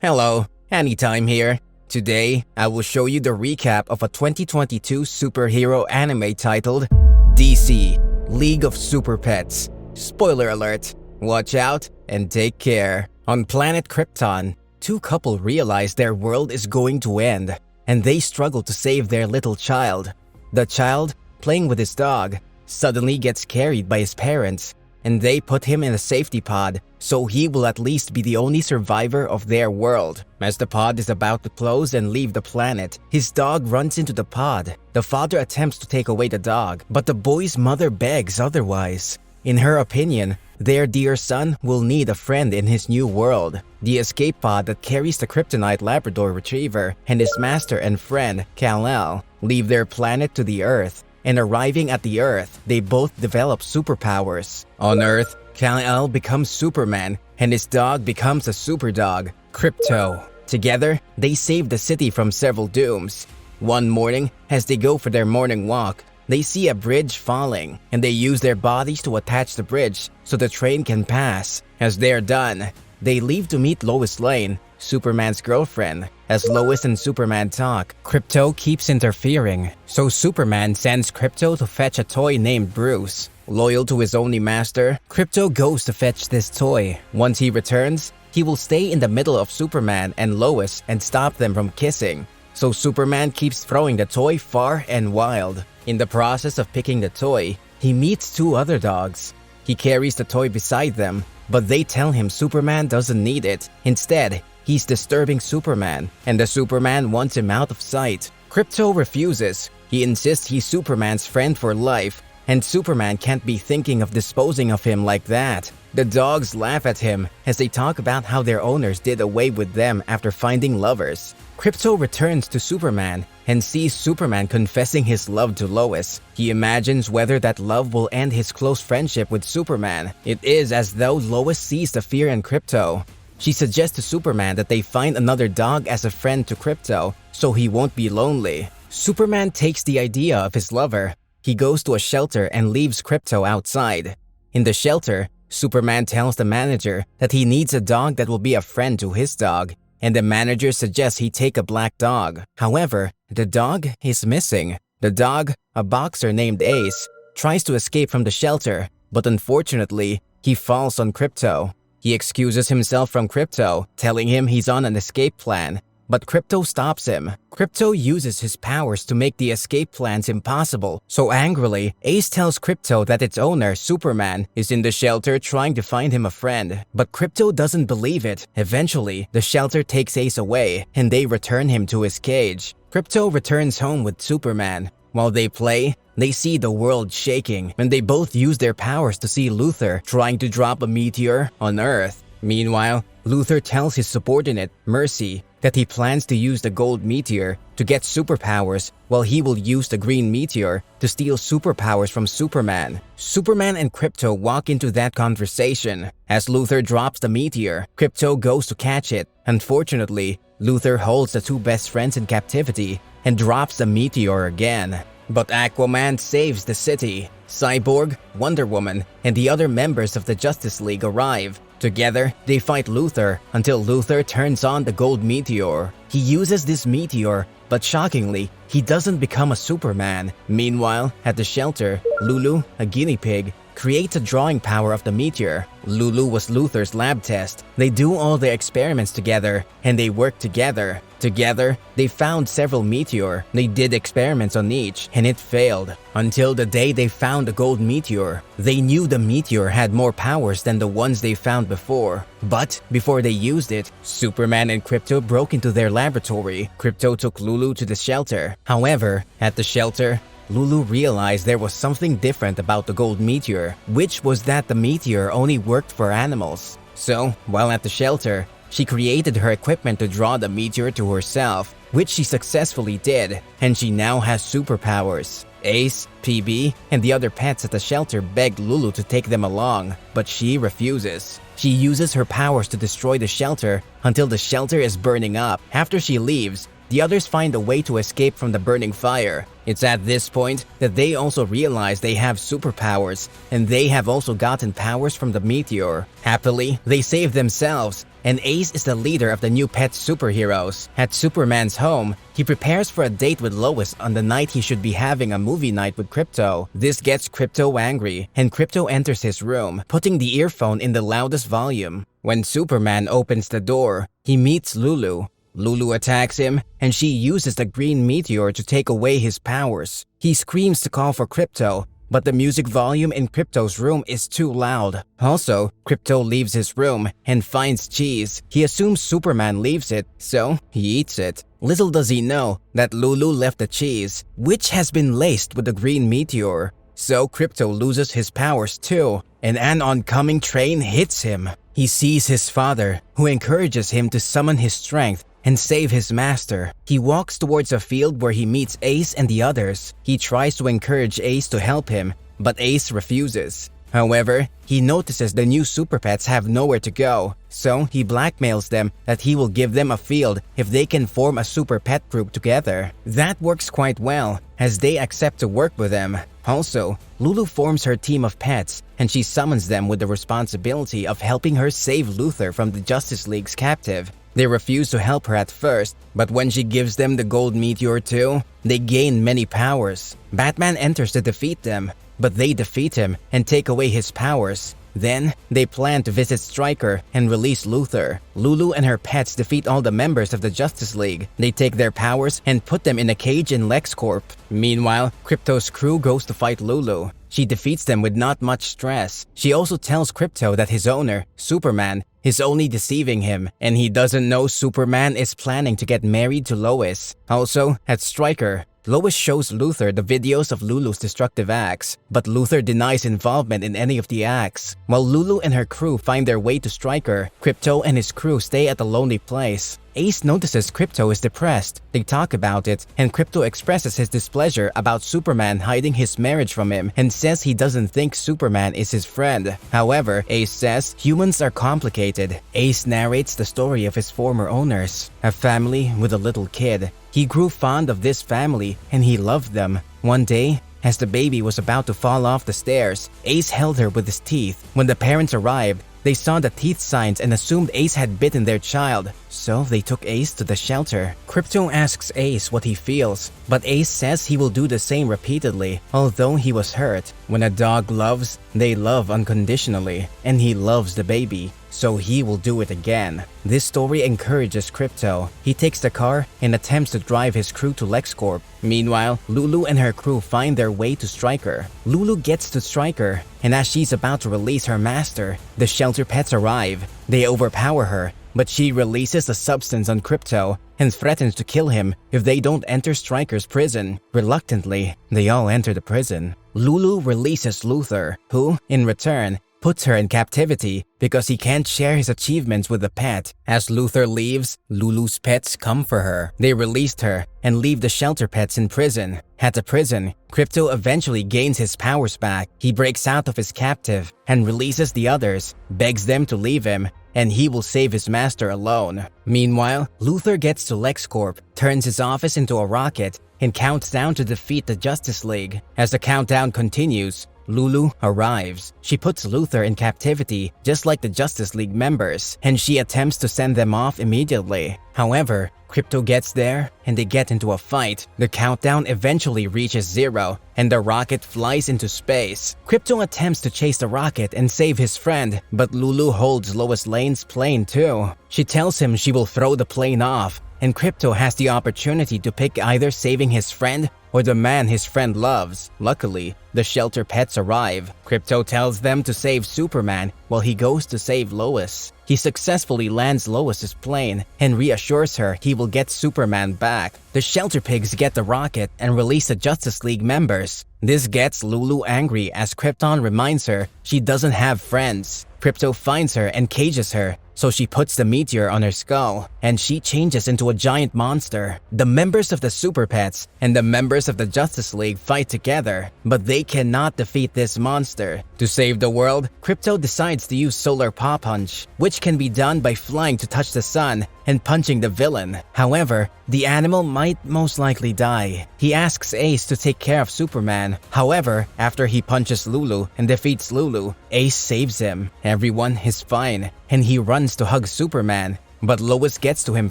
Hello, Anytime here. Today, I will show you the recap of a 2022 superhero anime titled DC League of Super Pets. Spoiler alert, watch out and take care. On planet Krypton, two couples realize their world is going to end, and they struggle to save their little child. The child, playing with his dog, suddenly gets carried by his parents, and they put him in a safety pod so he will at least be the only survivor of their world. As the pod is about to close and leave the planet, his dog runs into the pod. The father attempts to take away the dog, but the boy's mother begs otherwise. In her opinion, their dear son will need a friend in his new world. The escape pod that carries the Kryptonite Labrador Retriever and his master and friend, Kal-El, leave their planet to the Earth. And arriving at the Earth, they both develop superpowers. On Earth, Kal-El becomes Superman, and his dog becomes a super dog, Krypto. Together, they save the city from several dooms. One morning, as they go for their morning walk, they see a bridge falling, and they use their bodies to attach the bridge so the train can pass. As they're done, they leave to meet Lois Lane, Superman's girlfriend. As Lois and Superman talk, Krypto keeps interfering, so Superman sends Krypto to fetch a toy named Bruce. Loyal to his only master, Krypto goes to fetch this toy. Once he returns, he will stay in the middle of Superman and Lois and stop them from kissing. So Superman keeps throwing the toy far and wide. In the process of picking the toy, he meets two other dogs. He carries the toy beside them, but they tell him Superman doesn't need it. Instead, he's disturbing Superman, and the Superman wants him out of sight. Krypto refuses. He insists he's Superman's friend for life, and Superman can't be thinking of disposing of him like that. The dogs laugh at him as they talk about how their owners did away with them after finding lovers. Krypto returns to Superman and sees Superman confessing his love to Lois. He imagines whether that love will end his close friendship with Superman. It is as though Lois sees the fear in Krypto. She suggests to Superman that they find another dog as a friend to Krypto so he won't be lonely. Superman takes the idea of his lover. He goes to a shelter and leaves Krypto outside. In the shelter, Superman tells the manager that he needs a dog that will be a friend to his dog, and the manager suggests he take a black dog. However, the dog is missing. The dog, a boxer named Ace, tries to escape from the shelter, but unfortunately, he falls on Krypto. He excuses himself from Krypto, telling him he's on an escape plan, but Krypto stops him. Krypto uses his powers to make the escape plans impossible, so angrily, Ace tells Krypto that its owner, Superman, is in the shelter trying to find him a friend. But Krypto doesn't believe it. Eventually, the shelter takes Ace away, and they return him to his cage. Krypto returns home with Superman. While they play, they see the world shaking, and they both use their powers to see Luthor trying to drop a meteor on Earth. Meanwhile, Luthor tells his subordinate, Mercy, that he plans to use the gold meteor to get superpowers while he will use the green meteor to steal superpowers from Superman. Superman and Krypto walk into that conversation. As Luthor drops the meteor, Krypto goes to catch it. Unfortunately, Luthor holds the two best friends in captivity and drops the meteor again. But Aquaman saves the city. Cyborg, Wonder Woman, and the other members of the Justice League arrive. Together, they fight Luthor until Luthor turns on the gold meteor. He uses this meteor, but shockingly, he doesn't become a Superman. Meanwhile, at the shelter, LULU, a guinea pig, creates a drawing power of the meteor. LULU was Luthor's lab test. They do all their experiments together, and they work together. Together, they found several meteor. They did experiments on each, and it failed. Until the day they found the gold meteor. They knew the meteor had more powers than the ones they found before. But before they used it, Superman and Krypto broke into their laboratory. Krypto took LULU to the shelter. However, at the shelter, LULU realized there was something different about the gold meteor, which was that the meteor only worked for animals. So, while at the shelter, she created her equipment to draw the meteor to herself, which she successfully did, and she now has superpowers. Ace, PB, and the other pets at the shelter begged LULU to take them along, but she refuses. She uses her powers to destroy the shelter until the shelter is burning up. After she leaves, the others find a way to escape from the burning fire. It's at this point that they also realize they have superpowers, and they have also gotten powers from the meteor. Happily, they save themselves, and Ace is the leader of the new pet superheroes. At Superman's home, he prepares for a date with Lois on the night he should be having a movie night with Krypto. This gets Krypto angry, and Krypto enters his room, putting the earphone in the loudest volume. When Superman opens the door, he meets LULU. LULU attacks him, and she uses the green meteor to take away his powers. He screams to call for Krypto, but the music volume in Krypto's room is too loud. Also, Krypto leaves his room and finds cheese. He assumes Superman leaves it, so he eats it. Little does he know that LULU left the cheese, which has been laced with the green meteor. So Krypto loses his powers too, and an oncoming train hits him. He sees his father, who encourages him to summon his strength and save his master. He walks towards a field where he meets Ace and the others. He tries to encourage Ace to help him, but Ace refuses. However, he notices the new super pets have nowhere to go, so he blackmails them that he will give them a field if they can form a super pet group together. That works quite well, as they accept to work with him. Also, LULU forms her team of pets, and she summons them with the responsibility of helping her save Luthor from the Justice League's captive. They refuse to help her at first, but when she gives them the gold meteor too, they gain many powers. Batman enters to defeat them, but they defeat him and take away his powers. Then, they plan to visit Stryker and release Luthor. LULU and her pets defeat all the members of the Justice League. They take their powers and put them in a cage in LexCorp. Meanwhile, Krypto's crew goes to fight LULU. She defeats them with not much stress. She also tells Krypto that his owner, Superman, is only deceiving him, and he doesn't know Superman is planning to get married to Lois. Also, at Stryker, Lois shows Luthor the videos of Lulu's destructive acts, but Luthor denies involvement in any of the acts. While Lulu and her crew find their way to Stryker, Krypto and his crew stay at a lonely place. Ace notices Krypto is depressed. They talk about it, and Krypto expresses his displeasure about Superman hiding his marriage from him and says he doesn't think Superman is his friend. However, Ace says humans are complicated. Ace narrates the story of his former owners, a family with a little kid. He grew fond of this family, and he loved them. One day, as the baby was about to fall off the stairs, Ace held her with his teeth. When the parents arrived, they saw the teeth signs and assumed Ace had bitten their child, so they took Ace to the shelter. Krypto asks Ace what he feels, but Ace says he will do the same repeatedly, although he was hurt. When a dog loves, they love unconditionally, and he loves the baby, so he will do it again. This story encourages Krypto. He takes the car and attempts to drive his crew to LexCorp. Meanwhile, Lulu and her crew find their way to Stryker. Lulu gets to Stryker, and as she's about to release her master, the shelter pets arrive. They overpower her, but she releases a substance on Krypto and threatens to kill him if they don't enter Stryker's prison. Reluctantly, they all enter the prison. Lulu releases Luthor, who, in return, puts her in captivity because he can't share his achievements with the pet. As Luthor leaves, Lulu's pets come for her. They released her and leave the shelter pets in prison. At the prison, Krypto eventually gains his powers back. He breaks out of his captive and releases the others, begs them to leave him, and he will save his master alone. Meanwhile, Luthor gets to LexCorp, turns his office into a rocket, and counts down to defeat the Justice League. As the countdown continues, Lulu arrives. She puts Luthor in captivity, just like the Justice League members, and she attempts to send them off immediately. However, Krypto gets there, and they get into a fight. The countdown eventually reaches 0, and the rocket flies into space. Krypto attempts to chase the rocket and save his friend, but Lulu holds Lois Lane's plane too. She tells him she will throw the plane off, and Krypto has the opportunity to pick either saving his friend or the man his friend loves. Luckily, the shelter pets arrive. Krypto tells them to save Superman while he goes to save Lois. He successfully lands Lois's plane and reassures her he will get Superman back. The shelter pigs get the rocket and release the Justice League members. This gets Lulu angry as Krypton reminds her she doesn't have friends. Krypto finds her and cages her, so she puts the meteor on her skull, and she changes into a giant monster. The members of the Super Pets and the members of the Justice League fight together, but they cannot defeat this monster. To save the world, Krypto decides to use Solar Paw Punch, which can be done by flying to touch the sun and punching the villain. However, the animal might most likely die. He asks Ace to take care of Superman. However, after he punches Lulu and defeats Lulu, Ace saves him. Everyone is fine, and he runs to hug Superman. But Lois gets to him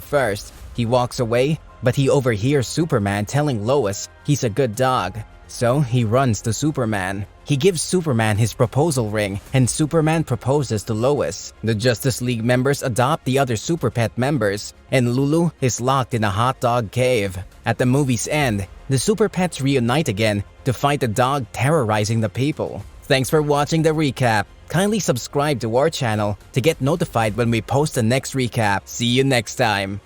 first. He walks away, but he overhears Superman telling Lois he's a good dog. So he runs to Superman. He gives Superman his proposal ring, and Superman proposes to Lois. The Justice League members adopt the other Super Pet members, and Lulu is locked in a hot dog cave. At the movie's end, the Super Pets reunite again to fight the dog terrorizing the people. Thanks for watching the recap. Kindly subscribe to our channel to get notified when we post the next recap. See you next time.